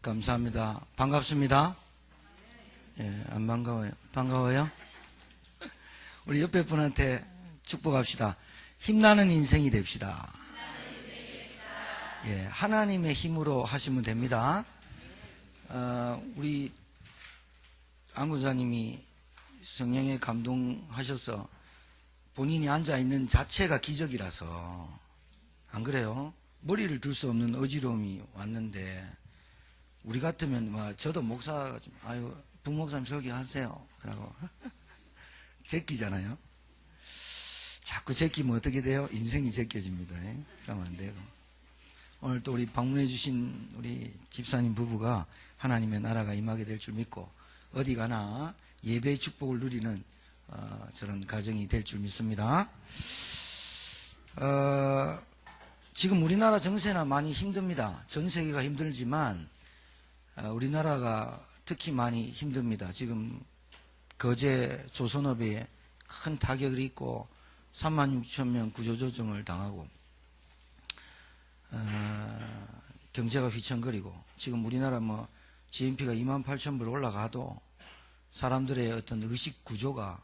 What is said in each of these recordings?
감사합니다. 반갑습니다. 예, 안 반가워요? 반가워요? 우리 옆에 분한테 축복합시다. 힘나는 인생이 됩시다. 예, 하나님의 힘으로 하시면 됩니다. 우리 안구자님이 성령에 감동하셔서 본인이 앉아있는 자체가 기적이라서, 안 그래요? 머리를 들 수 없는 어지러움이 왔는데, 우리 같으면 저도 목사 좀, 부목사님 설교하세요 그러고 제끼잖아요. 자꾸 제끼면 어떻게 돼요? 인생이 제껴집니다. 그러면 안 되고. 오늘 또 우리 방문해 주신 우리 집사님 부부가 하나님의 나라가 임하게 될 줄 믿고 어디 가나 예배의 축복을 누리는 저런 가정이 될 줄 믿습니다. 지금 우리나라 정세나 많이 힘듭니다. 전 세계가 힘들지만 우리나라가 특히 많이 힘듭니다. 지금 거제 조선업에 큰 타격을 입고 36,000명 구조조정을 당하고 경제가 휘청거리고, 지금 우리나라 GNP가 28,000불 올라가도 사람들의 어떤 의식 구조가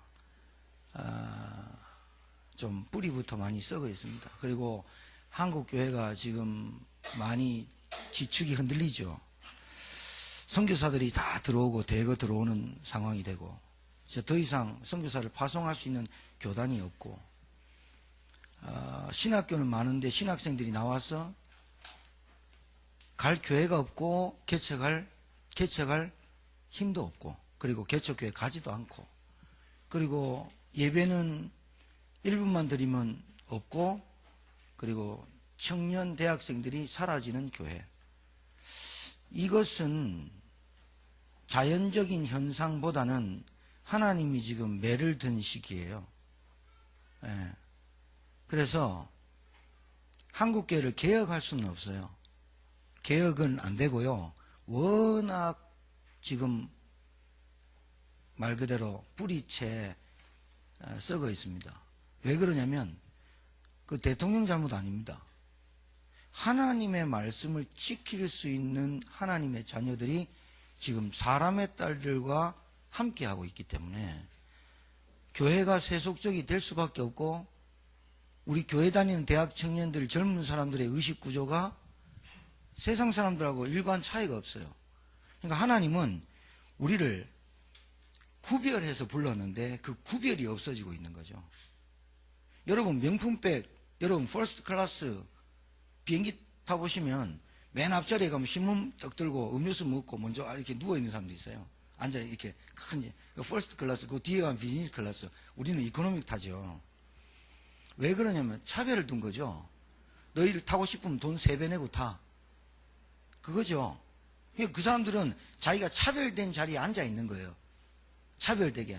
좀 뿌리부터 많이 썩어 있습니다. 그리고 한국 교회가 지금 많이 지축이 흔들리죠. 선교사들이 다 들어오고 대거 들어오는 상황이 되고, 더 이상 선교사를 파송할 수 있는 교단이 없고, 신학교는 많은데 신학생들이 나와서 갈 교회가 없고 개척할 힘도 없고, 그리고 개척교회 가지도 않고, 그리고 예배는 1분만 드리면 없고, 그리고 청년 대학생들이 사라지는 교회. 이것은 자연적인 현상보다는 하나님이 지금 매를 든 시기예요. 예. 그래서 한국교회를 개혁할 수는 없어요. 개혁은 안 되고요. 워낙 지금 말 그대로 뿌리채 썩어 있습니다. 왜 그러냐면 그 대통령 잘못 아닙니다. 하나님의 말씀을 지킬 수 있는 하나님의 자녀들이 지금 사람의 딸들과 함께하고 있기 때문에 교회가 세속적이 될 수밖에 없고, 우리 교회 다니는 대학 청년들, 젊은 사람들의 의식 구조가 세상 사람들하고 일반 차이가 없어요. 그러니까 하나님은 우리를 구별해서 불렀는데 그 구별이 없어지고 있는 거죠. 여러분 명품백, 여러분 퍼스트 클래스 비행기 타보시면 맨 앞자리에 가면 신문 떡 들고 음료수 먹고 먼저 이렇게 누워있는 사람도 있어요. 앉아 이렇게 큰 퍼스트 클래스, 그 뒤에 가면 비즈니스 클래스, 우리는 이코노믹 타죠. 왜 그러냐면 차별을 둔 거죠. 너희를 타고 싶으면 돈 3배 내고 타. 그거죠. 그 사람들은 자기가 차별된 자리에 앉아 있는 거예요. 차별되게.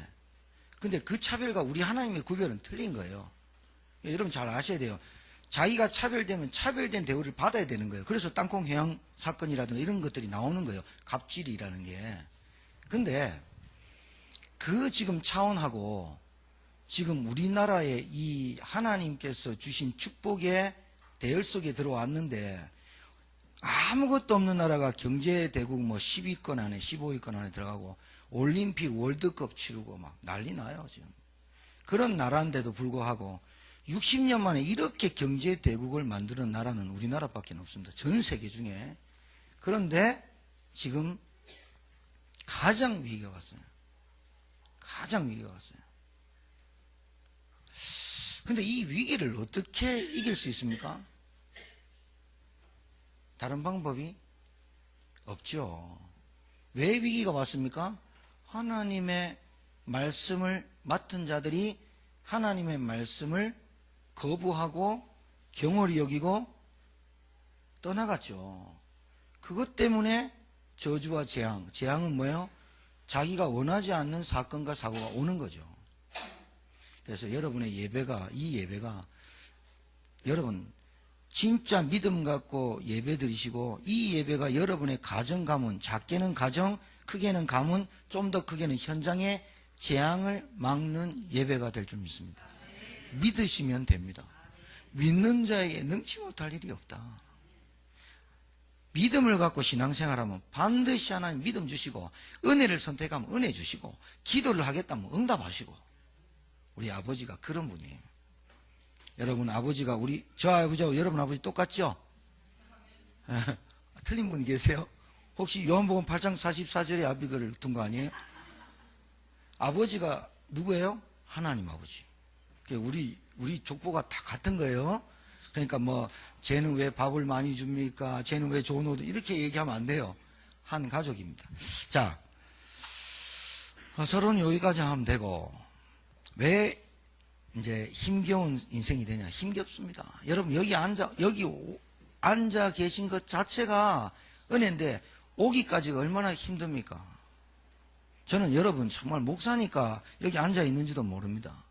근데 그 차별과 우리 하나님의 구별은 틀린 거예요. 여러분 잘 아셔야 돼요. 자기가 차별되면 차별된 대우를 받아야 되는 거예요. 그래서 땅콩 해양 사건이라든가 이런 것들이 나오는 거예요. 갑질이라는 게. 근데 그 지금 차원하고 지금 우리나라의 이 하나님께서 주신 축복의 대열 속에 들어왔는데, 아무것도 없는 나라가 경제대국 10위권 안에 15위권 안에 들어가고 올림픽 월드컵 치르고 막 난리 나요 지금. 그런 나라인데도 불구하고 60년 만에 이렇게 경제대국을 만드는 나라는 우리나라밖에 없습니다. 전 세계 중에. 그런데 지금 가장 위기가 왔어요. 가장 위기가 왔어요. 근데 이 위기를 어떻게 이길 수 있습니까? 다른 방법이 없죠. 왜 위기가 왔습니까? 하나님의 말씀을 맡은 자들이 하나님의 말씀을 거부하고 경홀히 여기고 떠나갔죠. 그것 때문에 저주와 재앙은 뭐예요? 자기가 원하지 않는 사건과 사고가 오는 거죠. 그래서 여러분의 예배가, 이 예배가 여러분 진짜 믿음 갖고 예배 드리시고, 이 예배가 여러분의 가정 가문, 작게는 가정, 크게는 가문, 좀 더 크게는 현장의 재앙을 막는 예배가 될 줄 믿습니다. 믿으시면 됩니다. 믿는 자에게 능치 못할 일이 없다. 믿음을 갖고 신앙생활하면 반드시 하나님 믿음 주시고, 은혜를 선택하면 은혜 주시고, 기도를 하겠다면 응답하시고. 우리 아버지가 그런 분이에요. 여러분 아버지가 저 아버지하고 여러분 아버지 똑같죠? 틀린 분이 계세요? 혹시 요한복음 8장 44절에 아비글을 둔 거 아니에요? 아버지가 누구예요? 하나님 아버지. 우리 족보가 다 같은 거예요. 그러니까 쟤는 왜 밥을 많이 줍니까? 쟤는 왜 좋은 옷을, 이렇게 얘기하면 안 돼요. 한 가족입니다. 자, 서로는 여기까지 하면 되고, 왜 이제 힘겨운 인생이 되냐? 힘겹습니다. 여러분 여기 앉아 계신 것 자체가 은혜인데, 오기까지가 얼마나 힘듭니까? 저는 여러분 정말 목사니까 여기 앉아 있는지도 모릅니다.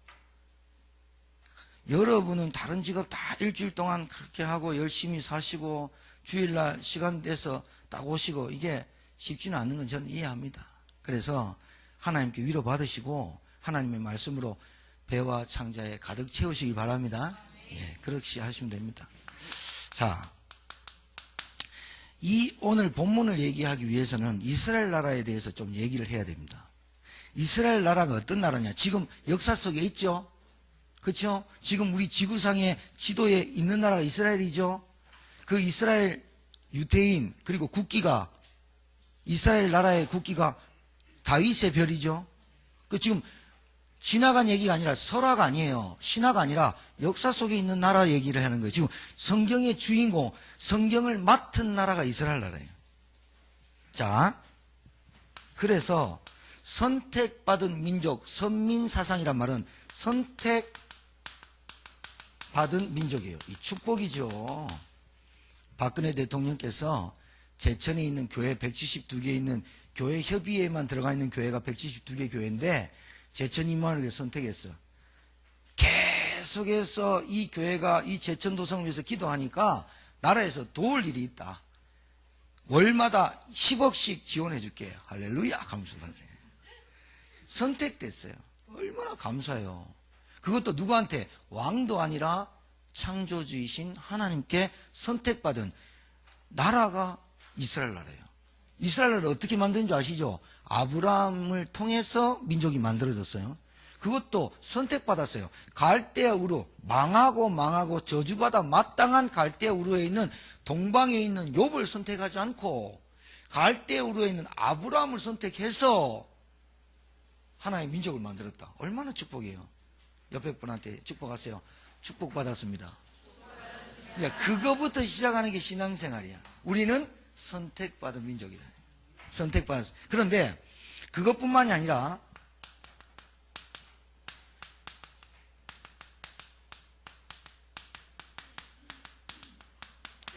여러분은 다른 직업 다 일주일 동안 그렇게 하고 열심히 사시고 주일날 시간 내서 딱 오시고, 이게 쉽지는 않는 건 저는 이해합니다. 그래서 하나님께 위로 받으시고 하나님의 말씀으로 배와 창자에 가득 채우시기 바랍니다. 예, 그렇게 하시면 됩니다. 자, 이 오늘 본문을 얘기하기 위해서는 이스라엘 나라에 대해서 좀 얘기를 해야 됩니다. 이스라엘 나라가 어떤 나라냐? 지금 역사 속에 있죠? 그렇죠? 지금 우리 지구상의 지도에 있는 나라가 이스라엘이죠? 그 이스라엘 유대인, 그리고 국기가, 이스라엘 나라의 국기가 다윗의 별이죠? 그 지금 지나간 얘기가 아니라, 설화가 아니에요. 신화가 아니라 역사 속에 있는 나라 얘기를 하는 거예요. 지금 성경의 주인공, 성경을 맡은 나라가 이스라엘 나라예요. 자, 그래서 선택받은 민족, 선민사상이란 말은 선택받은 민족이에요. 이 축복이죠. 박근혜 대통령께서 제천에 있는 교회 172개 있는 교회 협의회에만 들어가 있는 교회가 172개 교회인데, 제천 임마누엘 선택했어. 계속해서 이 교회가 이 제천 도성을 위해서 기도하니까 나라에서 도울 일이 있다. 월마다 10억씩 지원해 줄게. 할렐루야. 감사하세요. 선택됐어요. 얼마나 감사해요. 그것도 누구한테? 왕도 아니라 창조주이신 하나님께 선택받은 나라가 이스라엘 나라예요. 이스라엘 나라를 어떻게 만든 줄 아시죠? 아브라함을 통해서 민족이 만들어졌어요. 그것도 선택받았어요. 갈대아 우르, 망하고 저주받아 마땅한 갈대아 우르에 있는 동방에 있는 욥을 선택하지 않고 갈대아 우르에 있는 아브라함을 선택해서 하나의 민족을 만들었다. 얼마나 축복이에요. 옆에 분한테 축복하세요. 축복받았습니다. 그러니까 그거부터 시작하는 게 신앙생활이야. 우리는 선택받은 민족이라. 선택받았어요. 그런데 그것뿐만이 아니라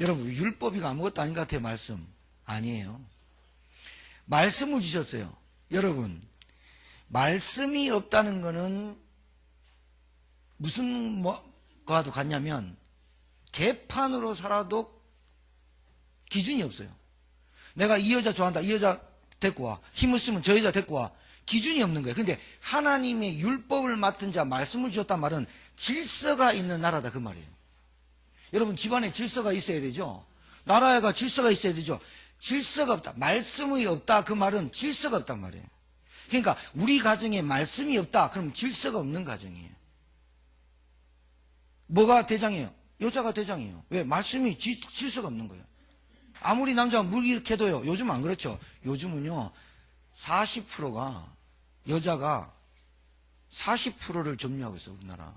여러분, 율법이 아무것도 아닌 것 같아요. 말씀 아니에요. 말씀을 주셨어요. 여러분, 말씀이 없다는 거는 무슨 거와도 같냐면 개판으로 살아도 기준이 없어요. 내가 이 여자 좋아한다. 이 여자 데리고 와. 힘을 쓰면 저 여자 데리고 와. 기준이 없는 거예요. 근데 하나님의 율법을 맡은 자, 말씀을 주셨단 말은 질서가 있는 나라다 그 말이에요. 여러분, 집안에 질서가 있어야 되죠. 나라에가 질서가 있어야 되죠. 질서가 없다. 말씀이 없다 그 말은 질서가 없단 말이에요. 그러니까 우리 가정에 말씀이 없다 그럼 질서가 없는 가정이에요. 뭐가 대장이에요? 여자가 대장이에요. 왜? 말씀이 질서가 없는 거예요. 아무리 남자가 무기력해도요. 요즘 안 그렇죠. 요즘은요 40%가 여자가 40%를 점유하고 있어요. 우리나라.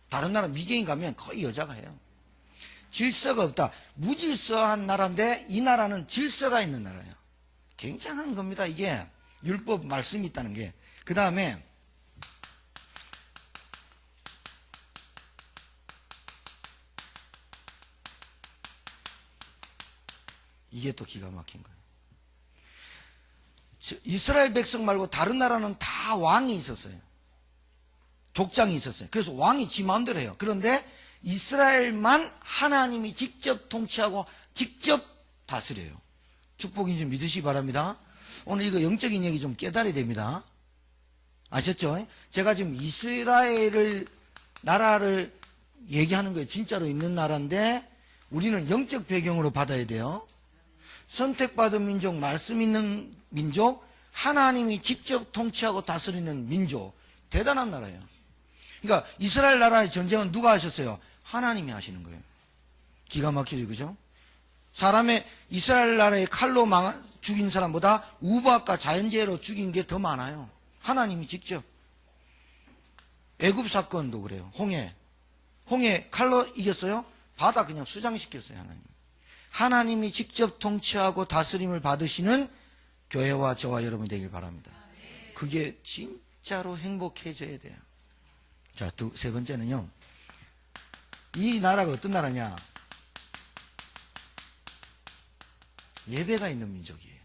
다른 나라 미개인 가면 거의 여자가 해요. 질서가 없다. 무질서한 나라인데 이 나라는 질서가 있는 나라예요. 굉장한 겁니다. 이게 율법 말씀이 있다는 게. 그 다음에 이게 또 기가 막힌 거예요. 이스라엘 백성 말고 다른 나라는 다 왕이 있었어요. 족장이 있었어요. 그래서 왕이 지 마음대로 해요. 그런데 이스라엘만 하나님이 직접 통치하고 직접 다스려요. 축복인 줄 믿으시기 바랍니다. 오늘 이거 영적인 얘기 좀 깨달아야 됩니다. 아셨죠? 제가 지금 이스라엘을 나라를 얘기하는 거예요. 진짜로 있는 나라인데 우리는 영적 배경으로 받아야 돼요. 선택받은 민족, 말씀 있는 민족, 하나님이 직접 통치하고 다스리는 민족, 대단한 나라예요. 그러니까 이스라엘 나라의 전쟁은 누가 하셨어요? 하나님이 하시는 거예요. 기가 막히죠, 그죠? 사람의 이스라엘 나라의 칼로 죽인 사람보다 우박과 자연재해로 죽인 게 더 많아요. 하나님이 직접. 애굽 사건도 그래요. 홍해 칼로 이겼어요? 바다 그냥 수장시켰어요, 하나님. 하나님이 직접 통치하고 다스림을 받으시는 교회와 저와 여러분이 되길 바랍니다. 그게 진짜로 행복해져야 돼요. 자, 세 번째는요. 이 나라가 어떤 나라냐? 예배가 있는 민족이에요.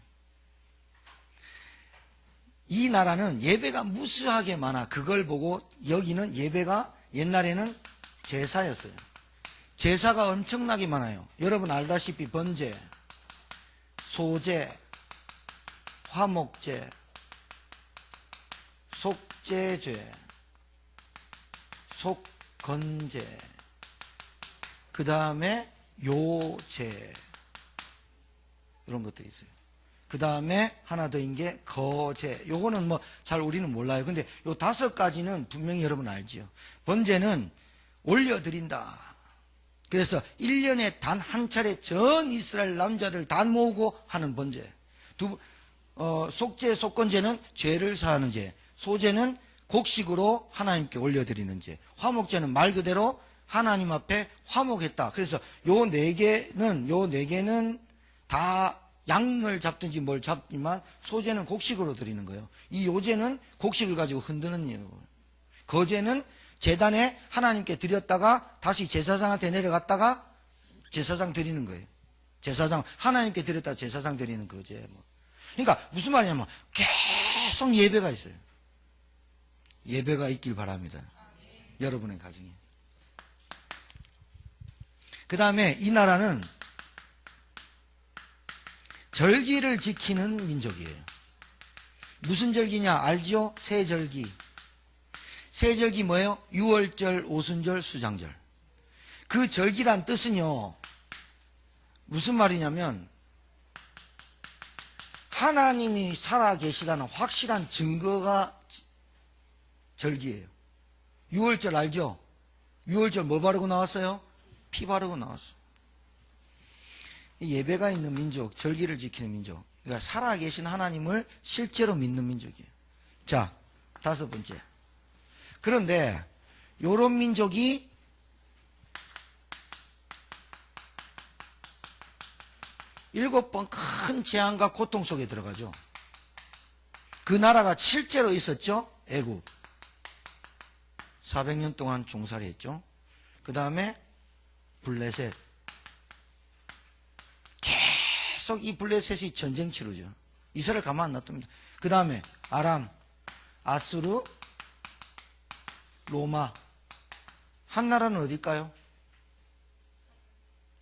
이 나라는 예배가 무수하게 많아. 그걸 보고 여기는 예배가 옛날에는 제사였어요. 제사가 엄청나게 많아요. 여러분 알다시피 번제, 소제, 화목제, 속죄제, 속건제, 그 다음에 요제, 이런 것들이 있어요. 그 다음에 하나 더인 게 거제. 요거는 뭐 잘 우리는 몰라요. 근데 요 5가지는 분명히 여러분 알지요. 번제는 올려드린다. 그래서 1년에 단 한 차례 전 이스라엘 남자들 다 모으고 하는 번제. 속죄, 속건제는 죄를 사하는 제. 소제는 곡식으로 하나님께 올려드리는 제. 화목제는 말 그대로 하나님 앞에 화목했다. 그래서 요 네 개는 다 양을 잡든지 뭘 잡지만 소제는 곡식으로 드리는 거예요. 이 요제는 곡식을 가지고 흔드는 거예요. 거제는 제단에 하나님께 드렸다가 다시 제사장한테 내려갔다가 제사장 드리는 거예요. 제사장 하나님께 드렸다가 제사장 드리는 거제. 그러니까 무슨 말이냐면 계속 예배가 있어요. 예배가 있길 바랍니다. 여러분의 가정에. 그 다음에 이 나라는 절기를 지키는 민족이에요. 무슨 절기냐 알죠? 세절기. 세절기 뭐예요? 유월절, 오순절, 수장절. 그 절기란 뜻은요, 무슨 말이냐면 하나님이 살아계시다는 확실한 증거가 절기예요. 유월절 알죠? 유월절 뭐 바르고 나왔어요? 피 바르고 나왔어요. 예배가 있는 민족, 절기를 지키는 민족, 그러니까 살아계신 하나님을 실제로 믿는 민족이에요. 자, 5번째. 그런데 요런 민족이 일곱 번 큰 재앙과 고통 속에 들어가죠. 그 나라가 실제로 있었죠. 애굽 400년 동안 종살이 했죠. 그 다음에 블레셋, 계속 이 블레셋이 전쟁 치르죠. 이스라엘 가만 안 놔둡니다. 그 다음에 아람, 아수르, 로마. 한 나라는 어딜까요?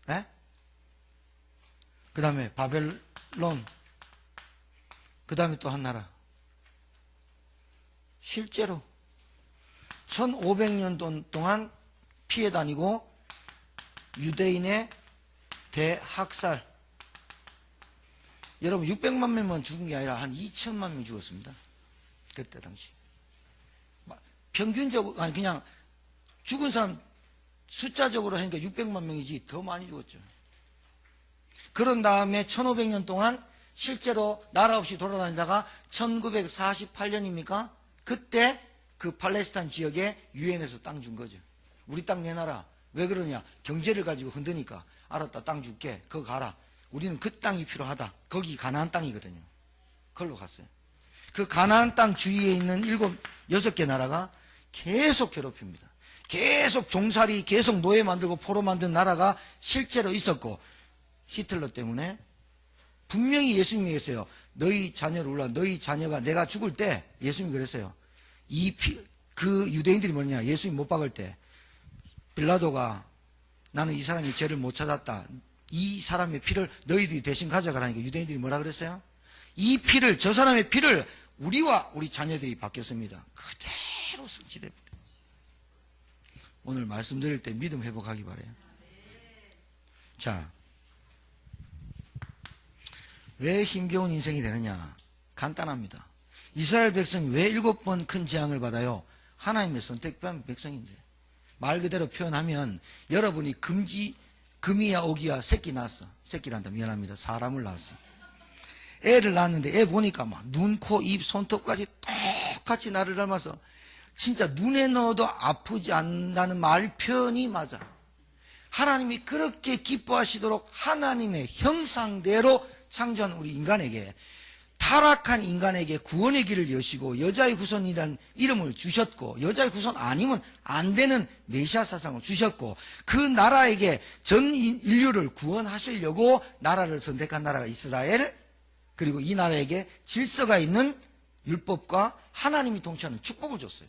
네? 그 다음에 바벨론. 그 다음에 또 한 나라. 실제로 1500년 동안 피해 다니고 유대인의 대학살. 여러분 600만 명만 죽은 게 아니라 한 2천만 명 죽었습니다. 그때 당시. 평균적으로 아니 그냥 죽은 사람 숫자적으로 하니까 600만 명이지 더 많이 죽었죠. 그런 다음에 1500년 동안 실제로 나라 없이 돌아다니다가 1948년입니까? 그때 그 팔레스타인 지역에 유엔에서 땅 준 거죠. 우리 땅 내놔라. 왜 그러냐? 경제를 가지고 흔드니까. 알았다, 땅 줄게. 거기 가라. 우리는 그 땅이 필요하다. 거기 가나안 땅이거든요. 그걸로 갔어요. 그 가나안 땅 주위에 있는 6개 나라가 계속 괴롭힙니다. 계속 종살이, 계속 노예 만들고 포로 만든 나라가 실제로 있었고, 히틀러 때문에 분명히 예수님이 했어요. 너희 자녀를 울라. 너희 자녀가 내가 죽을 때 예수님이 그랬어요. 그 유대인들이 뭐냐? 예수님 못 박을 때 빌라도가 나는 이 사람이 죄를 못 찾았다. 이 사람의 피를 너희들이 대신 가져가라니까 유대인들이 뭐라 그랬어요? 이 피를, 저 사람의 피를 우리와 우리 자녀들이 바뀌었습니다. 그대로 성취됩니다. 오늘 말씀드릴 때 믿음 회복하기 바래요. 자, 왜 힘겨운 인생이 되느냐? 간단합니다. 이스라엘 백성이 왜 7번 큰 재앙을 받아요? 하나님의 선택받은 백성인데. 말 그대로 표현하면 여러분이 금이야 오기야 새끼 낳았어. 새끼란다. 미안합니다. 사람을 낳았어. 애를 낳았는데 애 보니까 막 눈, 코, 입, 손톱까지 똑같이 나를 닮아서 진짜 눈에 넣어도 아프지 않는다는 말 표현이 맞아. 하나님이 그렇게 기뻐하시도록 하나님의 형상대로 창조한 우리 인간에게, 타락한 인간에게 구원의 길을 여시고 여자의 후손이란 이름을 주셨고, 여자의 후손 아니면 안 되는 메시아 사상을 주셨고, 그 나라에게 전 인류를 구원하시려고 나라를 선택한 나라가 이스라엘, 그리고 이 나라에게 질서가 있는 율법과 하나님이 통치하는 축복을 줬어요.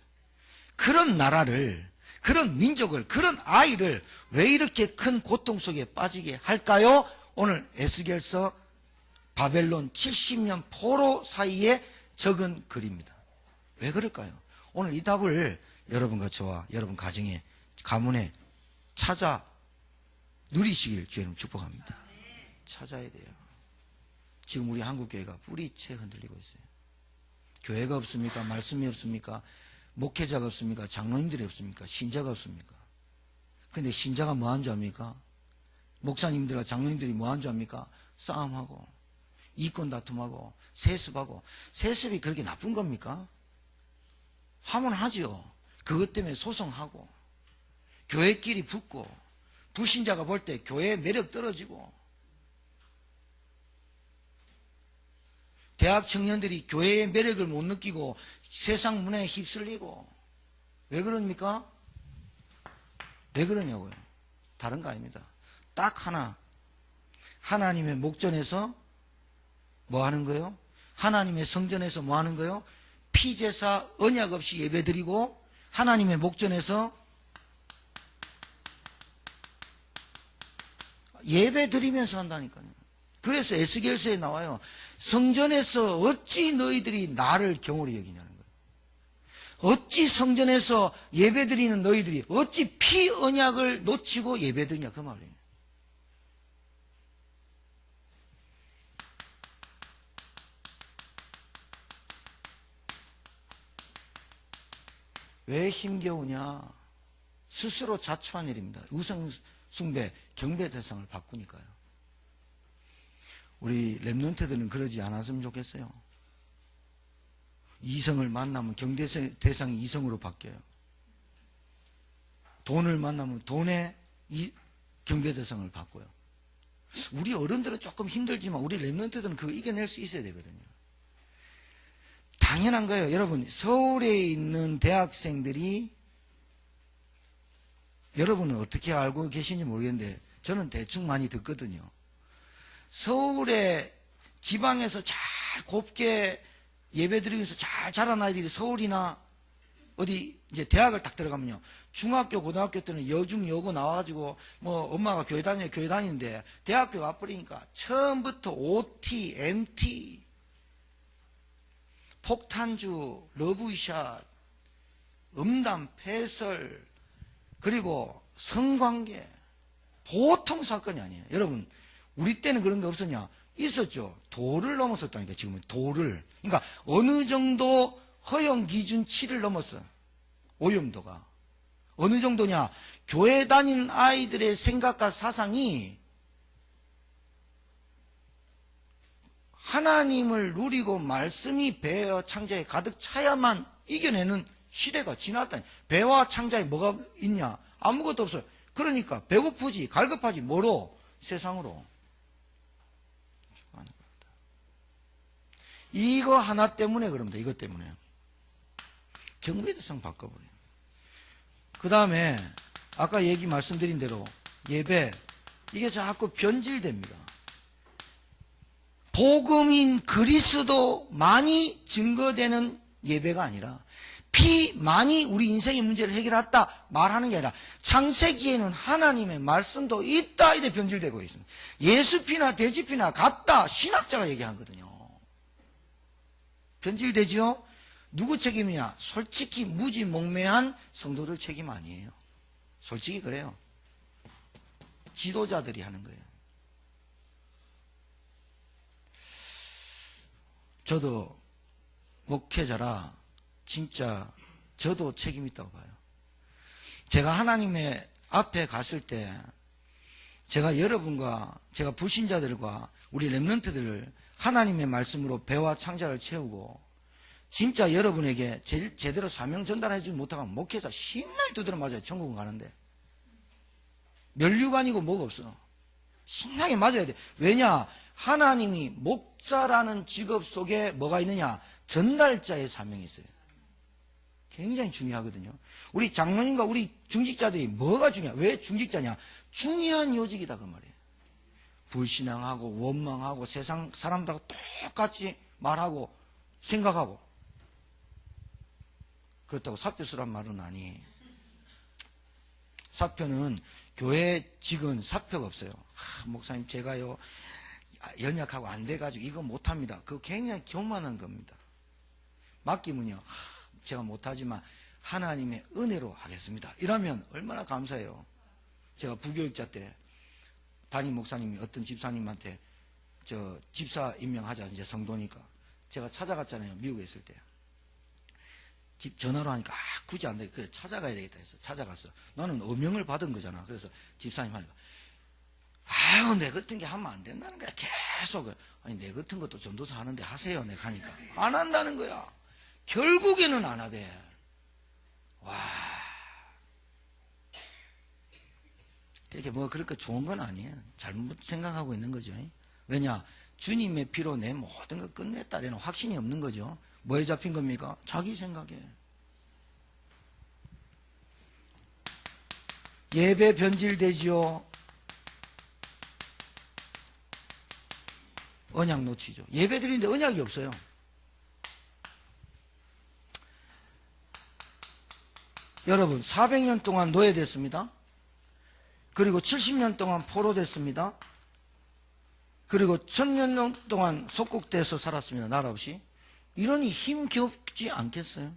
그런 나라를, 그런 민족을, 그런 아이를 왜 이렇게 큰 고통 속에 빠지게 할까요? 오늘 에스겔서 바벨론 70년 포로 사이에 적은 글입니다. 왜 그럴까요? 오늘 이 답을 여러분과 저와 여러분 가정에, 가문에 찾아 누리시길 주님 축복합니다. 찾아야 돼요. 지금 우리 한국교회가 뿌리채 흔들리고 있어요. 교회가 없습니까? 말씀이 없습니까? 목회자가 없습니까? 장로님들이 없습니까? 신자가 없습니까? 근데 신자가 뭐 한 줄 압니까? 목사님들과 장로님들이 뭐 한 줄 압니까? 싸움하고 이권 다툼하고 세습하고. 세습이 그렇게 나쁜 겁니까? 하면 하지요. 그것 때문에 소송하고 교회끼리 붙고, 불신자가 볼 때 교회의 매력 떨어지고, 대학 청년들이 교회의 매력을 못 느끼고 세상 문화에 휩쓸리고. 왜 그럽니까? 왜 그러냐고요? 다른 거 아닙니다. 딱 하나, 하나님의 목전에서 뭐 하는 거요? 하나님의 성전에서 뭐 하는 거요? 피제사 언약 없이 예배드리고 하나님의 목전에서 예배드리면서 한다니까요. 그래서 에스겔서에 나와요. 성전에서 어찌 너희들이 나를 경홀히 여기냐는 거예요. 어찌 성전에서 예배드리는 너희들이 어찌 피 언약을 놓치고 예배드리냐, 그 말이에요. 왜 힘겨우냐? 스스로 자초한 일입니다. 우상 숭배, 경배 대상을 바꾸니까요. 우리 랩런트들은 그러지 않았으면 좋겠어요. 이성을 만나면 경배 대상이 이성으로 바뀌어요. 돈을 만나면 돈의 경배 대상을 바꿔요. 우리 어른들은 조금 힘들지만 우리 랩런트들은 그거 이겨낼 수 있어야 되거든요. 당연한 거예요. 여러분, 서울에 있는 대학생들이, 여러분은 어떻게 알고 계신지 모르겠는데 저는 대충 많이 듣거든요. 서울에 지방에서 잘 곱게 예배드리면서 잘 자란 아이들이 서울이나 어디 이제 대학을 딱 들어가면요, 중학교 고등학교 때는 여중 여고 나와가지고 뭐 엄마가 교회 다니는데 대학교 가버리니까 처음부터 OT, MT, 폭탄주, 러브샷, 음담, 패설, 그리고 성관계, 보통 사건이 아니에요. 여러분, 우리 때는 그런 게 없었냐? 있었죠. 도를 넘었었다니까. 지금은 도를. 그러니까 어느 정도 허용 기준치를 넘었어. 오염도가. 어느 정도냐? 교회 다니는 아이들의 생각과 사상이 하나님을 누리고 말씀이 배와 창자에 가득 차야만 이겨내는 시대가 지났다. 배와 창자에 뭐가 있냐? 아무것도 없어요. 그러니까 배고프지, 갈급하지. 뭐로? 세상으로. 이거 하나 때문에 그럽니다. 이것 때문에. 경배 대상 바꿔버려요. 그 다음에 아까 말씀드린 대로 예배, 이게 자꾸 변질됩니다. 복음인 그리스도만이 증거되는 예배가 아니라 피만이 우리 인생의 문제를 해결했다 말하는 게 아니라 창세기에는 하나님의 말씀도 있다, 이래 변질되고 있습니다. 예수 피나 돼지 피나 같다, 신학자가 얘기하거든요. 변질되지요? 누구 책임이냐? 솔직히 무지몽매한 성도들 책임 아니에요. 솔직히 그래요. 지도자들이 하는 거예요. 저도 목회자라 진짜 저도 책임 있다고 봐요. 제가 하나님의 앞에 갔을 때 제가 여러분과 제가 불신자들과 우리 렘넌트들을 하나님의 말씀으로 배와 창자를 채우고 진짜 여러분에게 제대로 사명 전달해주지 못하면 목회자 신나게 두드려 맞아요. 천국은 가는데. 면류관이고 뭐가 없어. 신나게 맞아야 돼. 왜냐? 하나님이 목사라는 직업 속에 뭐가 있느냐? 전달자의 사명이 있어요. 굉장히 중요하거든요. 우리 장로님과 우리 중직자들이 뭐가 중요해? 왜 중직자냐? 중요한 요직이다 그 말이에요. 불신앙하고 원망하고 세상 사람들하고 똑같이 말하고 생각하고 그렇다고 사표 쓰란 말은 아니에요. 사표는 교회직은 사표가 없어요. 목사님 제가요 연약하고 안 돼가지고 이거 못합니다. 그거 굉장히 교만한 겁니다. 맡기면요 제가 못하지만 하나님의 은혜로 하겠습니다. 이러면 얼마나 감사해요. 제가 부교육자 때 담임 목사님이 어떤 집사님한테 저 집사 임명하자 이제 성도니까 제가 찾아갔잖아요. 미국에 있을 때. 집 전화로 하니까 굳이 안 돼. 그래 찾아가야 되겠다 해서 찾아갔어. 나는 어명을 받은 거잖아. 그래서 집사님 하니까 아유 내 같은 게 하면 안 된다는 거야. 계속 아니 내 같은 것도 전도사 하는데 하세요. 내가 하니까 안 한다는 거야. 결국에는 안 하대. 와 되게 뭐 그렇게 좋은 건 아니에요. 잘못 생각하고 있는 거죠. 왜냐 주님의 피로 내 모든 걸 끝냈다라는 확신이 없는 거죠. 뭐에 잡힌 겁니까? 자기 생각에. 예배 변질되지요. 언약 놓치죠. 예배 드리는데 언약이 없어요. 여러분 400년 동안 노예됐습니다. 그리고 70년 동안 포로됐습니다. 그리고 1000년 동안 속국돼서 살았습니다. 나라 없이. 이러니 힘겹지 않겠어요?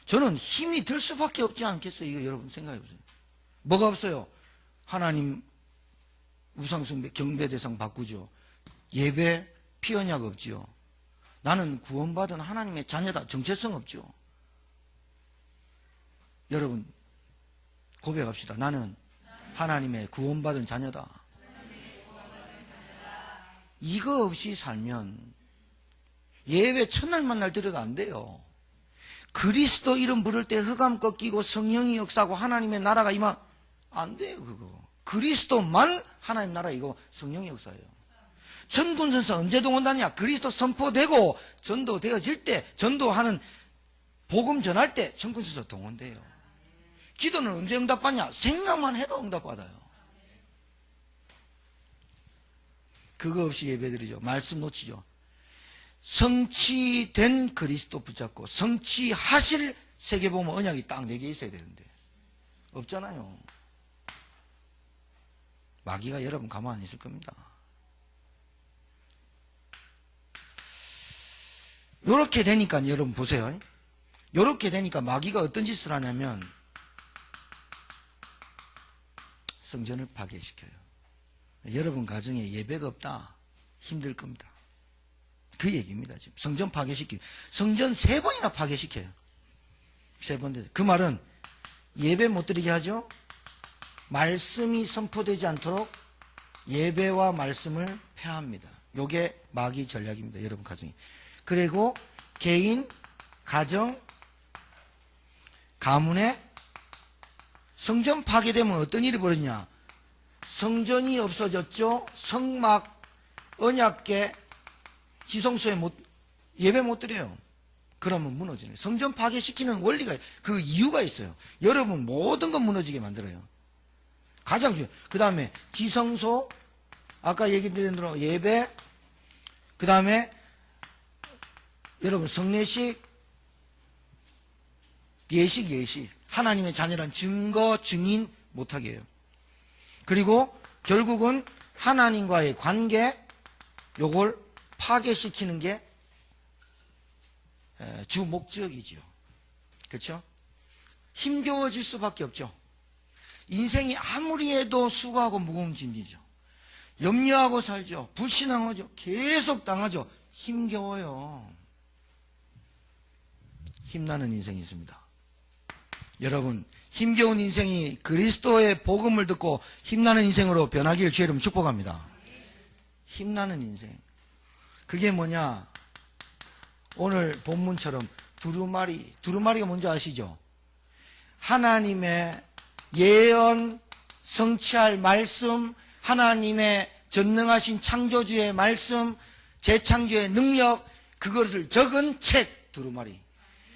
저는 힘이 들 수밖에 없지 않겠어요? 이거 여러분 생각해 보세요. 뭐가 없어요? 하나님 우상숭배 경배 대상 바꾸죠. 예배 피언약 없지요. 나는 구원받은 하나님의 자녀다. 정체성 없죠. 여러분 고백합시다. 나는 하나님의 구원받은 자녀다. 이거 없이 살면 예배 첫날 만날 드려도 안 돼요. 그리스도 이름 부를 때 흑암 꺾이고 성령이 역사하고 하나님의 나라가 안 돼요. 그거 그리스도만 하나님 나라 이거 성령이 역사예요. 전군선서 언제 동원하냐? 그리스도 선포되고 전도되어질 때 전도하는 복음 전할 때 전군선서 동원돼요. 기도는 언제 응답받냐? 생각만 해도 응답받아요. 그거 없이 예배드리죠. 말씀 놓치죠. 성취된 그리스도 붙잡고 성취하실 세계보험 언약이 딱 4개 있어야 되는데 없잖아요. 마귀가 여러분 가만히 있을 겁니다. 요렇게 되니까 여러분 보세요. 요렇게 되니까 마귀가 어떤 짓을 하냐면 성전을 파괴시켜요. 여러분 가정에 예배가 없다 힘들 겁니다. 그 얘기입니다. 지금 성전 파괴시키고 성전 3번이나 파괴시켜요. 3번. 그 말은 예배 못 드리게 하죠. 말씀이 선포되지 않도록 예배와 말씀을 폐합니다. 요게 마귀 전략입니다. 여러분 가정에. 그리고 개인, 가정, 가문에 성전 파괴되면 어떤 일이 벌어지냐? 성전이 없어졌죠. 성막, 언약궤, 지성소에 예배 못 드려요. 그러면 무너지네. 성전 파괴시키는 원리가 그 이유가 있어요. 여러분 모든 건 무너지게 만들어요. 가장 중요해요. 그 다음에 지성소, 아까 얘기 드린 대로 예배, 그 다음에 여러분 성례식, 예식 하나님의 자녀란 증거 증인 못하게 해요. 그리고 결국은 하나님과의 관계 요걸 파괴시키는 게 주 목적이죠. 그렇죠? 힘겨워질 수밖에 없죠. 인생이 아무리 해도 수고하고 무거운 짐이죠. 염려하고 살죠. 불신앙하죠. 계속 당하죠. 힘겨워요. 힘나는 인생이 있습니다. 여러분, 힘겨운 인생이 그리스도의 복음을 듣고 힘나는 인생으로 변하기를 주의 이름으로 축복합니다. 힘나는 인생. 그게 뭐냐? 오늘 본문처럼 두루마리가 뭔지 아시죠? 하나님의 예언, 성취할 말씀, 하나님의 전능하신 창조주의 말씀, 재창조의 능력, 그것을 적은 책, 두루마리.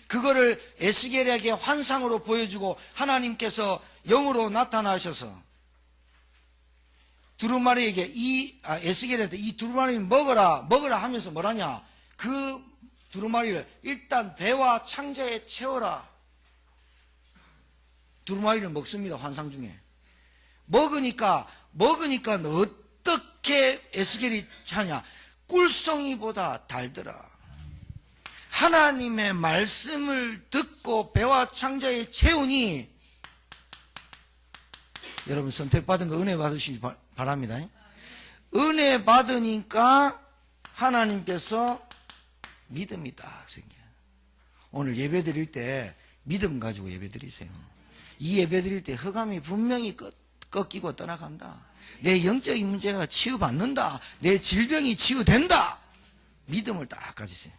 그거를 에스겔에게 환상으로 보여주고 하나님께서 영으로 나타나셔서 두루마리에게 에스겔한테 이 두루마리 먹어라 하면서 뭐라냐? 그 두루마리를 일단 배와 창자에 채워라. 두루마리를 먹습니다. 환상 중에. 먹으니까 어떻게 에스겔이 하냐? 꿀송이보다 달더라. 하나님의 말씀을 듣고 배와 창자에 채우니, 여러분 선택받은 거 은혜 받으시기 바랍니다. 은혜 받으니까 하나님께서 믿음이 딱 생겨요. 오늘 예배 드릴 때 믿음 가지고 예배 드리세요. 이 예배 드릴 때 흑암이 분명히 꺾이고 떠나간다. 내 영적인 문제가 치유받는다. 내 질병이 치유된다. 믿음을 딱 가지세요.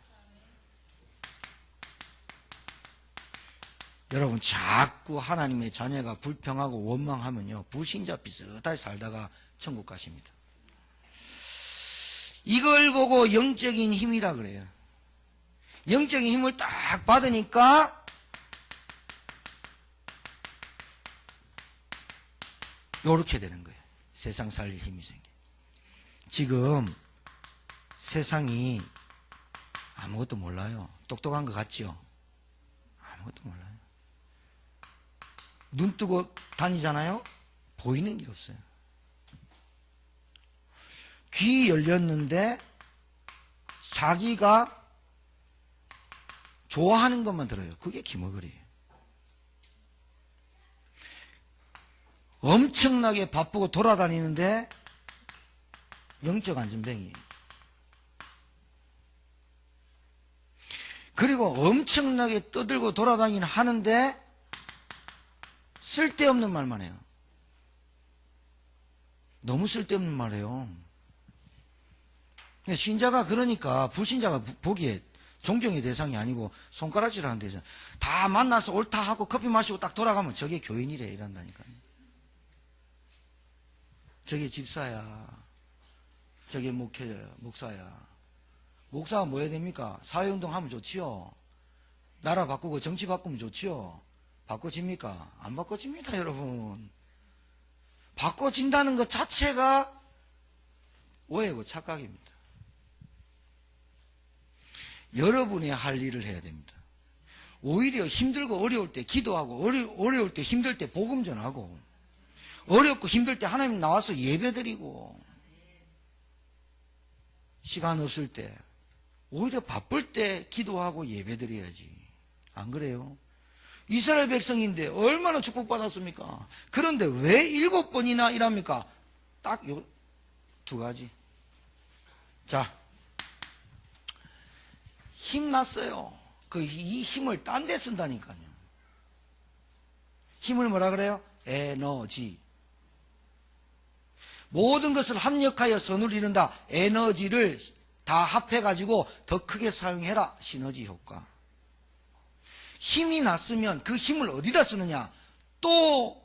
여러분, 자꾸 하나님의 자녀가 불평하고 원망하면요, 불신자 비슷하게 살다가 천국 가십니다. 이걸 보고 영적인 힘이라 그래요. 영적인 힘을 딱 받으니까 요렇게 되는 거예요. 세상 살릴 힘이 생겨. 지금 세상이 아무것도 몰라요. 똑똑한 것 같죠? 아무것도 몰라요. 눈 뜨고 다니잖아요? 보이는 게 없어요. 귀 열렸는데 자기가 좋아하는 것만 들어요. 그게 기머거리예요. 엄청나게 바쁘고 돌아다니는데 영적 안전뱅이에요. 그리고 엄청나게 떠들고 돌아다니긴 하는데 쓸데없는 말만 해요. 너무 쓸데없는 말해요. 신자가 그러니까 불신자가 보기에 존경의 대상이 아니고 손가락질 하는 데서 다 만나서 옳다 하고 커피 마시고 딱 돌아가면 저게 교인이래 이란다니까요. 저게 집사야. 저게 목사야. 목사가 뭐 해야 됩니까? 사회운동 하면 좋지요. 나라 바꾸고 정치 바꾸면 좋지요. 바꿔집니까? 안 바꿔집니다, 여러분. 바꿔진다는 것 자체가 오해고 착각입니다. 여러분이 할 일을 해야 됩니다. 오히려 힘들고 어려울 때 기도하고 어려울 때 힘들 때 복음 전하고 어렵고 힘들 때 하나님 나와서 예배드리고 시간 없을 때 오히려 바쁠 때 기도하고 예배드려야지. 안 그래요? 이스라엘 백성인데 얼마나 축복받았습니까? 그런데 왜 7번이나 일합니까? 딱 요 두 가지. 자, 힘났어요. 이 힘을 딴 데 쓴다니까요. 힘을 뭐라 그래요? 에너지. 모든 것을 합력하여 선을 이룬다. 에너지를 다 합해가지고 더 크게 사용해라. 시너지 효과. 힘이 났으면 그 힘을 어디다 쓰느냐? 또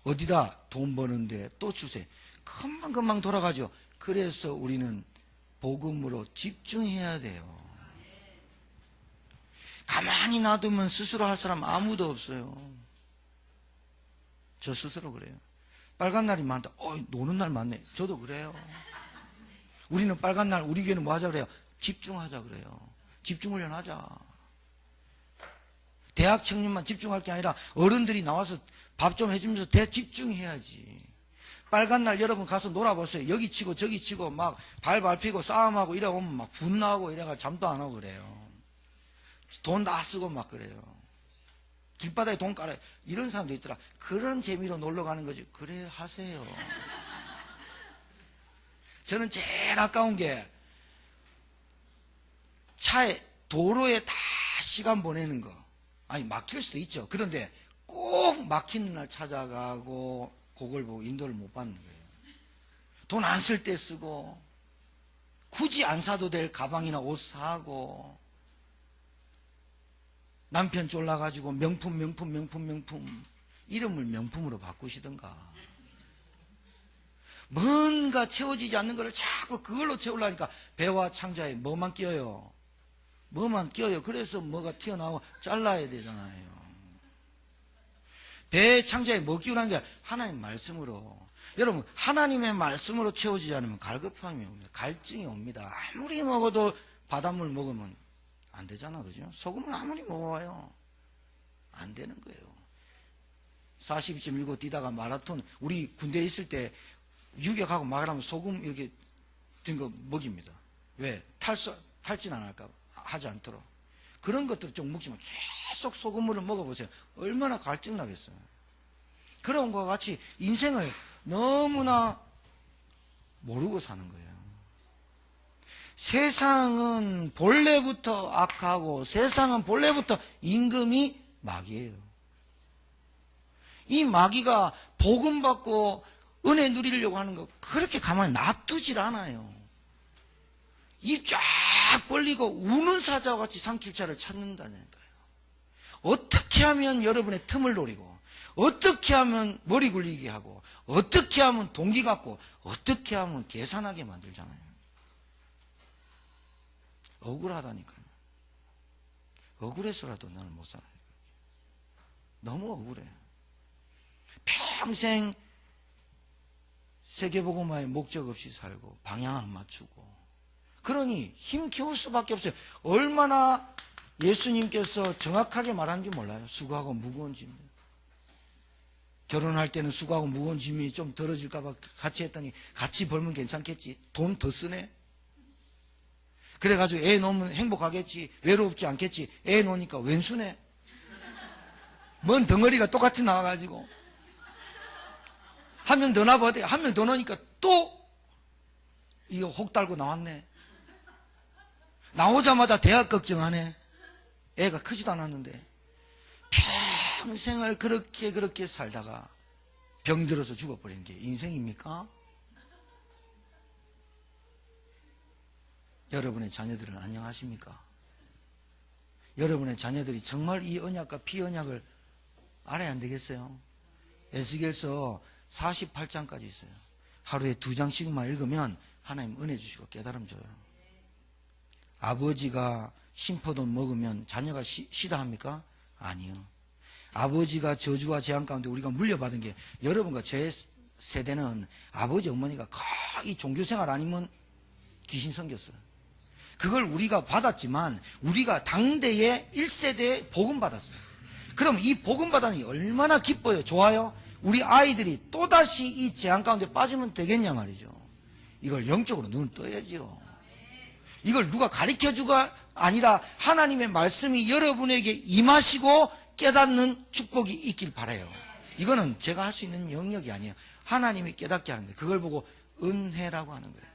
어디다 돈 버는데 또 주세요. 금방금방 돌아가죠. 그래서 우리는 복음으로 집중해야 돼요. 가만히 놔두면 스스로 할 사람 아무도 없어요. 저 스스로 그래요. 빨간 날이 많다. 노는 날 많네. 저도 그래요. 우리는 빨간 날 우리 교회는 뭐 하자 그래요? 집중하자 그래요. 집중훈련 하자. 대학 청년만 집중할 게 아니라 어른들이 나와서 밥 좀 해주면서 대집중해야지. 빨간 날 여러분 가서 놀아보세요. 여기 치고 저기 치고 막 발 밟히고 싸움하고 이래 오면 막 분노하고 이래가 잠도 안 오고 그래요. 돈 다 쓰고 막 그래요. 길바닥에 돈 깔아요. 이런 사람도 있더라. 그런 재미로 놀러 가는 거지. 그래 하세요. 저는 제일 아까운 게 차에, 도로에 다 시간 보내는 거. 아니, 막힐 수도 있죠. 그런데 꼭 막히는 날 찾아가고, 그걸 보고 인도를 못 받는 거예요. 돈 안 쓸 때 쓰고, 굳이 안 사도 될 가방이나 옷 사고, 남편 쫄라가지고 명품 이름을 명품으로 바꾸시던가. 뭔가 채워지지 않는 것을 자꾸 그걸로 채우려니까 배와 창자에 뭐만 끼어요? 뭐만 끼어요? 그래서 뭐가 튀어나오고 잘라야 되잖아요. 배 창자에 뭐 끼우라는 게 하나님 말씀으로. 여러분, 하나님의 말씀으로 채워지지 않으면 갈급함이 옵니다. 갈증이 옵니다. 아무리 먹어도 바닷물 먹으면 안 되잖아, 그죠? 소금을 아무리 먹어봐요. 안 되는 거예요. 42.19 뛰다가 마라톤, 우리 군대에 있을 때 유격하고 말하면 소금 이렇게 든 거 먹입니다. 왜? 탈진 안 할까 봐. 하지 않도록. 그런 것들을 좀 먹지만 계속 소금물을 먹어보세요. 얼마나 갈증 나겠어요. 그런 것과 같이 인생을 너무나 모르고 사는 거예요. 세상은 본래부터 악하고 세상은 본래부터 임금이 마귀예요. 이 마귀가 복음 받고 은혜 누리려고 하는 거 그렇게 가만히 놔두질 않아요. 입 쫙 벌리고 우는 사자와 같이 산길차를 찾는다니까요. 어떻게 하면 여러분의 틈을 노리고, 어떻게 하면 머리 굴리게 하고, 어떻게 하면 동기 갖고, 어떻게 하면 계산하게 만들잖아요. 억울하다니까요. 억울해서라도 나는 못 살아요. 너무 억울해요. 평생 세계복음화에 목적 없이 살고 방향 안 맞추고, 그러니 힘 키울 수밖에 없어요. 얼마나 예수님께서 정확하게 말하는지 몰라요. 수고하고 무거운 짐. 결혼할 때는 수고하고 무거운 짐이 좀 덜어질까 봐 같이 했더니 같이 벌면 괜찮겠지. 돈 더 쓰네. 그래가지고 애 놓으면 행복하겠지. 외롭지 않겠지. 애 놓으니까 왼수네. 먼 덩어리가 똑같이 나와가지고 한 명 더 나봐야 돼. 한 명 더 넣으니까 또 이거 혹 달고 나왔네. 나오자마자 대학 걱정하네. 애가 크지도 않았는데. 평생을 그렇게 살다가 병들어서 죽어버리는 게 인생입니까? 여러분의 자녀들은 안녕하십니까? 여러분의 자녀들이 정말 이 언약과 피언약을 알아야 안 되겠어요? 에스겔서 48장까지 있어요. 하루에 2장씩만 읽으면 하나님 은혜 주시고 깨달음 줘요. 아버지가 심포돈 먹으면 자녀가 쉬다 합니까? 아니요. 아버지가 저주와 재앙 가운데 우리가 물려받은 게, 여러분과 제 세대는 아버지 어머니가 거의 종교생활 아니면 귀신 섬겼어요. 그걸 우리가 받았지만 우리가 당대의 1세대에 복음 받았어요. 그럼 이 복음 받았는 게 얼마나 기뻐요. 좋아요. 우리 아이들이 또다시 이 재앙 가운데 빠지면 되겠냐 말이죠. 이걸 영적으로 눈을 떠야지요. 이걸 누가 가르쳐주가 아니라 하나님의 말씀이 여러분에게 임하시고 깨닫는 축복이 있길 바라요. 이거는 제가 할 수 있는 영역이 아니에요. 하나님이 깨닫게 하는 거예요. 그걸 보고 은혜라고 하는 거예요.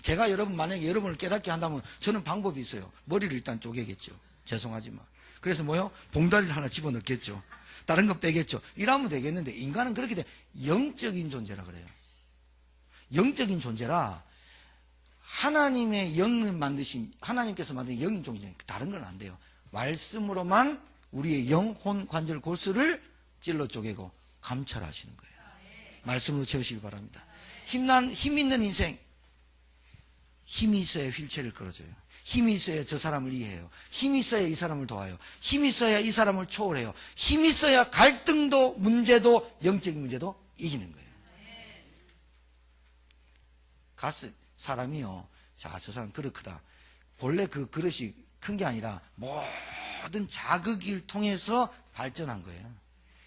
제가 만약에 여러분을 깨닫게 한다면 저는 방법이 있어요. 머리를 일단 쪼개겠죠. 죄송하지만. 그래서 뭐요? 봉다리를 하나 집어넣겠죠. 다른 거 빼겠죠. 이러면 되겠는데, 인간은 그렇게 돼. 영적인 존재라 그래요. 영적인 존재라 하나님의 영을 만드신, 하나님께서 만든 영인 존재, 다른 건 안 돼요. 말씀으로만 우리의 영혼 관절 골수를 찔러 쪼개고 감찰하시는 거예요. 말씀으로 채우시기 바랍니다. 힘 있는 인생. 힘이 있어야 휠체어를 끌어줘요. 힘이 있어야 저 사람을 이해해요. 힘이 있어야 이 사람을 도와요. 힘이 있어야 이 사람을 초월해요. 힘이 있어야 갈등도 문제도 영적인 문제도 이기는 거예요. 사람이요. 자, 저 사람 그릇 크다. 본래 그 그릇이 큰 게 아니라 모든 자극을 통해서 발전한 거예요.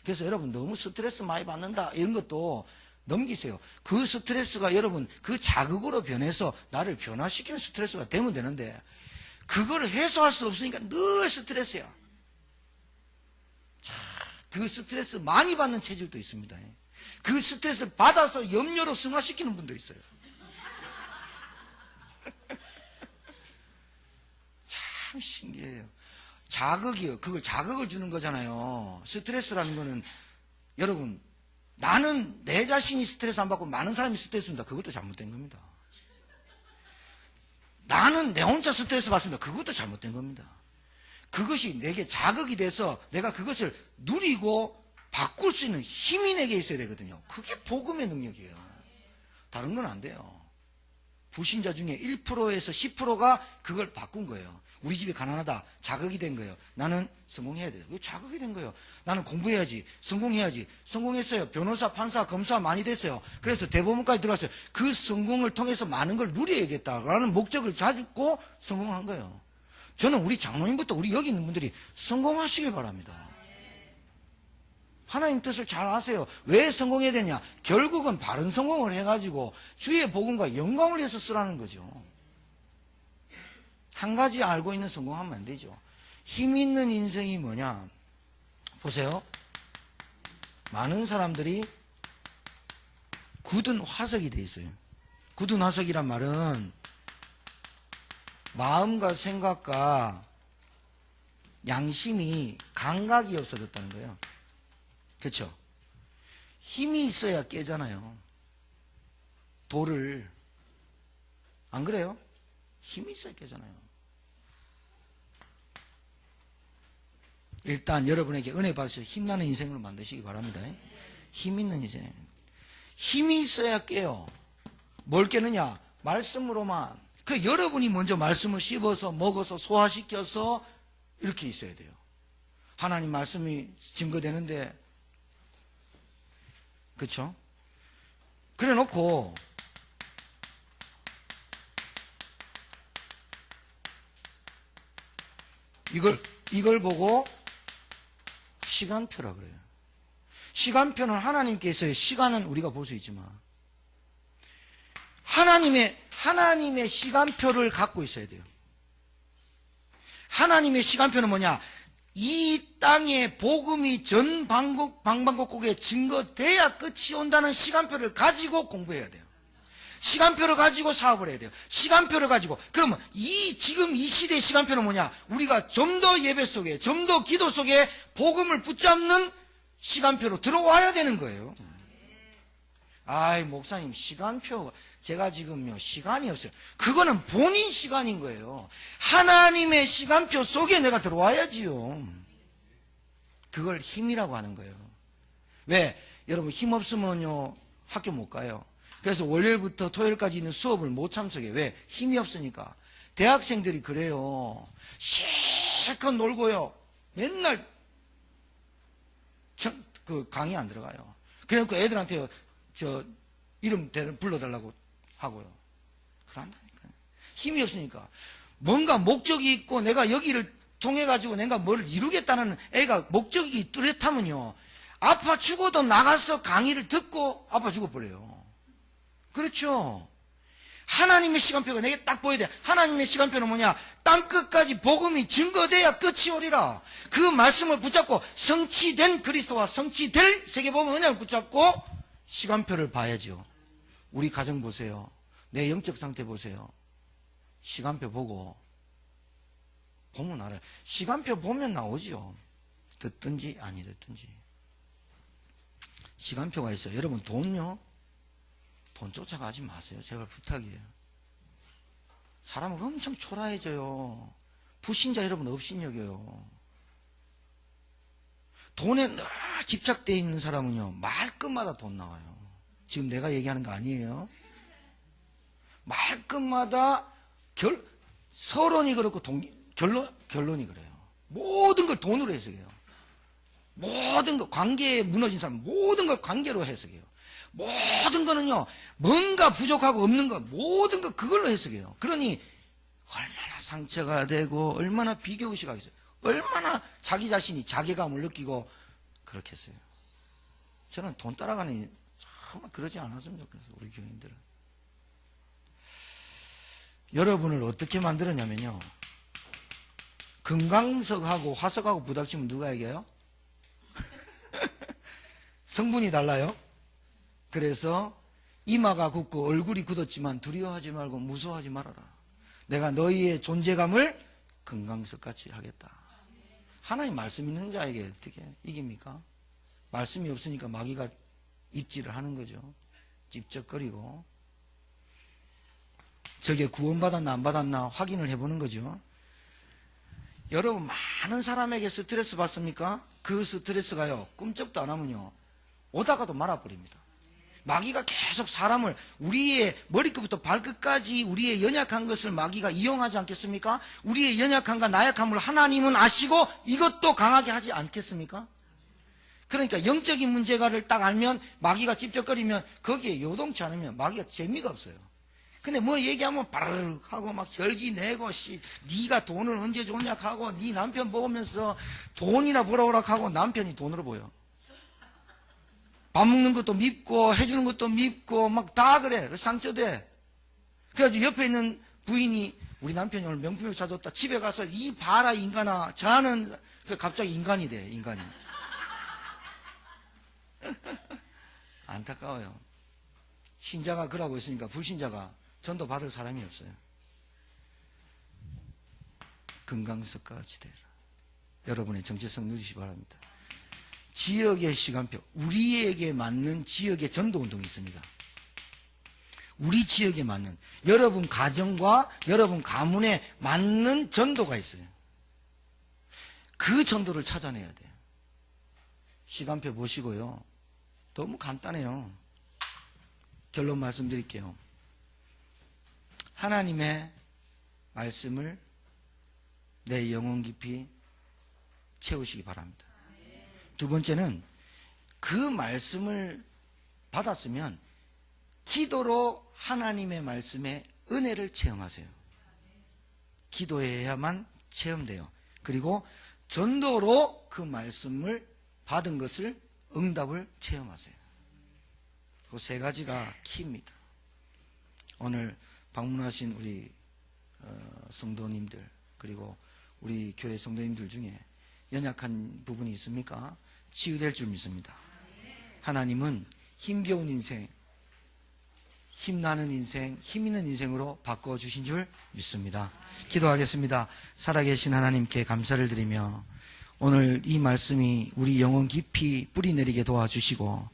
그래서 여러분 너무 스트레스 많이 받는다 이런 것도 넘기세요. 그 스트레스가 여러분 그 자극으로 변해서 나를 변화시키는 스트레스가 되면 되는데, 그걸 해소할 수 없으니까 늘 스트레스야. 자, 그 스트레스 많이 받는 체질도 있습니다. 그 스트레스를 받아서 염려로 승화시키는 분도 있어요. 참 신기해요. 자극이요. 그걸 자극을 주는 거잖아요. 스트레스라는 거는 여러분, 나는 내 자신이 스트레스 안 받고 많은 사람이 스트레스 받는다. 그것도 잘못된 겁니다. 나는 내 혼자 스트레스 받습니다. 그것도 잘못된 겁니다. 그것이 내게 자극이 돼서 내가 그것을 누리고 바꿀 수 있는 힘이 내게 있어야 되거든요. 그게 복음의 능력이에요. 다른 건 안 돼요. 불신자 중에 1%에서 10%가 그걸 바꾼 거예요. 우리 집이 가난하다. 자극이 된 거예요. 나는 성공해야 돼요. 왜 자극이 된 거예요? 나는 공부해야지. 성공해야지. 성공했어요. 변호사, 판사, 검사 많이 됐어요. 그래서 대법원까지 들어갔어요. 그 성공을 통해서 많은 걸 누려야겠다라는 목적을 가지고 성공한 거예요. 저는 우리 장로님부터 우리 여기 있는 분들이 성공하시길 바랍니다. 하나님 뜻을 잘 아세요. 왜 성공해야 되냐? 결국은 바른 성공을 해가지고 주의 복음과 영광을 위해서 쓰라는 거죠. 한 가지 알고 있는 성공하면 안 되죠. 힘 있는 인생이 뭐냐? 보세요. 많은 사람들이 굳은 화석이 돼 있어요. 굳은 화석이란 말은 마음과 생각과 양심이 감각이 없어졌다는 거예요. 그렇죠? 힘이 있어야 깨잖아요. 돌을. 안 그래요? 힘이 있어야 깨잖아요. 일단 여러분에게 은혜 받으셔서 힘나는 인생으로 만드시기 바랍니다. 힘 있는 인생. 힘이 있어야 깨요. 뭘 깨느냐? 말씀으로만. 그 여러분이 먼저 말씀을 씹어서 먹어서 소화시켜서 이렇게 있어야 돼요. 하나님 말씀이 증거되는데, 그렇죠? 그래 놓고 이걸 보고 시간표라 그래요. 시간표는 하나님께서의 시간은 우리가 볼 수 있지만 하나님의 시간표를 갖고 있어야 돼요. 하나님의 시간표는 뭐냐? 이 땅에 복음이 전 방방곡곡에 증거돼야 끝이 온다는 시간표를 가지고 공부해야 돼요. 시간표를 가지고 사업을 해야 돼요. 시간표를 가지고. 그러면 지금 이 시대의 시간표는 뭐냐? 우리가 좀 더 예배 속에, 좀 더 기도 속에 복음을 붙잡는 시간표로 들어와야 되는 거예요. 아이, 목사님, 시간표, 제가 지금요, 시간이 없어요. 그거는 본인 시간인 거예요. 하나님의 시간표 속에 내가 들어와야지요. 그걸 힘이라고 하는 거예요. 왜? 여러분, 힘 없으면요, 학교 못 가요. 그래서 월요일부터 토요일까지 있는 수업을 못 참석해. 왜? 힘이 없으니까. 대학생들이 그래요. 실컷 놀고요. 맨날 그 강의 안 들어가요. 그래놓고 애들한테 이름 불러달라고 하고요. 그런다니까요. 힘이 없으니까. 뭔가 목적이 있고 내가 여기를 통해 가지고 내가 뭘 이루겠다는 애가 목적이 뚜렷하면요. 아파 죽어도 나가서 강의를 듣고 아파 죽어버려요. 그렇죠. 하나님의 시간표가 내게 딱 보여야 돼. 하나님의 시간표는 뭐냐? 땅끝까지 복음이 증거돼야 끝이 오리라. 그 말씀을 붙잡고 성취된 그리스도와 성취될 세계복음 은혜를 붙잡고 시간표를 봐야죠. 우리 가정 보세요. 내 영적 상태 보세요. 시간표 보고 보면 알아요. 시간표 보면 나오죠. 듣든지 아니 듣든지. 시간표가 있어요. 여러분 돈요. 돈 쫓아가지 마세요. 제발 부탁이에요. 사람은 엄청 초라해져요. 불신자 여러분 업신여겨요. 돈에 늘 집착되어 있는 사람은요. 말끝마다 돈 나와요. 지금 내가 얘기하는 거 아니에요. 말끝마다 서론이 그렇고 결론이 그래요. 모든 걸 돈으로 해석해요. 모든 거 관계에 무너진 사람 모든 걸 관계로 해석해요. 모든 거는요, 뭔가 부족하고 없는 거, 모든 거 그걸로 해석해요. 그러니, 얼마나 상처가 되고, 얼마나 비교의식 하겠어요. 얼마나 자기 자신이 자괴감을 느끼고, 그렇겠어요. 저는 돈 따라가니, 정말 그러지 않았으면 좋겠어요, 우리 교인들은. 여러분을 어떻게 만들었냐면요, 금강석하고 화석하고 부닥치면 누가 이겨요? 성분이 달라요? 그래서 이마가 굳고 얼굴이 굳었지만 두려워하지 말고 무서워하지 말아라. 내가 너희의 존재감을 금강석같이 하겠다. 하나님 말씀 있는 자에게 어떻게 이깁니까? 말씀이 없으니까 마귀가 입질을 하는 거죠. 찝쩍거리고. 저게 구원받았나 안 받았나 확인을 해보는 거죠. 여러분, 많은 사람에게 스트레스 받습니까? 그 스트레스가요, 꿈쩍도 안 하면요, 오다가도 말아버립니다. 마귀가 계속 사람을, 우리의 머리끝부터 발끝까지 우리의 연약한 것을 마귀가 이용하지 않겠습니까? 우리의 연약함과 나약함을 하나님은 아시고 이것도 강하게 하지 않겠습니까? 그러니까 영적인 문제가를 딱 알면, 마귀가 찝쩍거리면 거기에 요동치 않으면 마귀가 재미가 없어요. 근데 뭐 얘기하면 바르르 하고 막 혈기 내고, 네가 돈을 언제 줬냐 하고, 네 남편 보면서 돈이나 벌어오라 하고 남편이 돈으로 보여. 밥 먹는 것도 밉고 해주는 것도 밉고 막 다 그래. 상처돼. 그래가지고 옆에 있는 부인이, 우리 남편이 오늘 명품을 사줬다, 집에 가서 이 봐라 인간아, 저는 갑자기 인간이 돼. 인간이. 안타까워요. 신자가 그러고 있으니까 불신자가 전도 받을 사람이 없어요. 금강석같이 되라. 여러분의 정체성 누리시기 바랍니다. 지역의 시간표, 우리에게 맞는 지역의 전도운동이 있습니다. 우리 지역에 맞는, 여러분 가정과 여러분 가문에 맞는 전도가 있어요. 그 전도를 찾아내야 돼요. 시간표 보시고요. 너무 간단해요. 결론 말씀드릴게요. 하나님의 말씀을 내 영혼 깊이 채우시기 바랍니다. 두 번째는, 그 말씀을 받았으면 기도로 하나님의 말씀의 은혜를 체험하세요. 기도해야만 체험돼요. 그리고 전도로 그 말씀을 받은 것을, 응답을 체험하세요. 그 세 가지가 키입니다. 오늘 방문하신 우리 성도님들, 그리고 우리 교회 성도님들 중에 연약한 부분이 있습니까? 치유될 줄 믿습니다. 하나님은 힘겨운 인생, 힘나는 인생, 힘 있는 인생으로 바꿔주신 줄 믿습니다. 기도하겠습니다. 살아계신 하나님께 감사를 드리며, 오늘 이 말씀이 우리 영혼 깊이 뿌리내리게 도와주시고,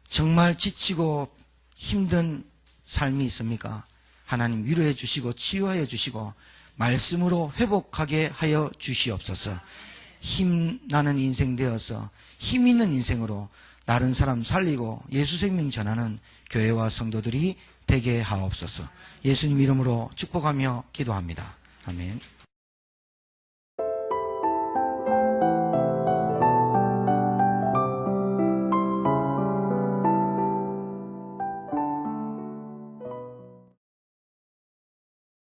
정말 지치고 힘든 삶이 있습니까? 하나님 위로해 주시고 치유하여 주시고 말씀으로 회복하게 하여 주시옵소서. 힘나는 인생 되어서 힘 있는 인생으로 다른 사람 살리고 예수 생명 전하는 교회와 성도들이 되게 하옵소서. 예수님 이름으로 축복하며 기도합니다. 아멘.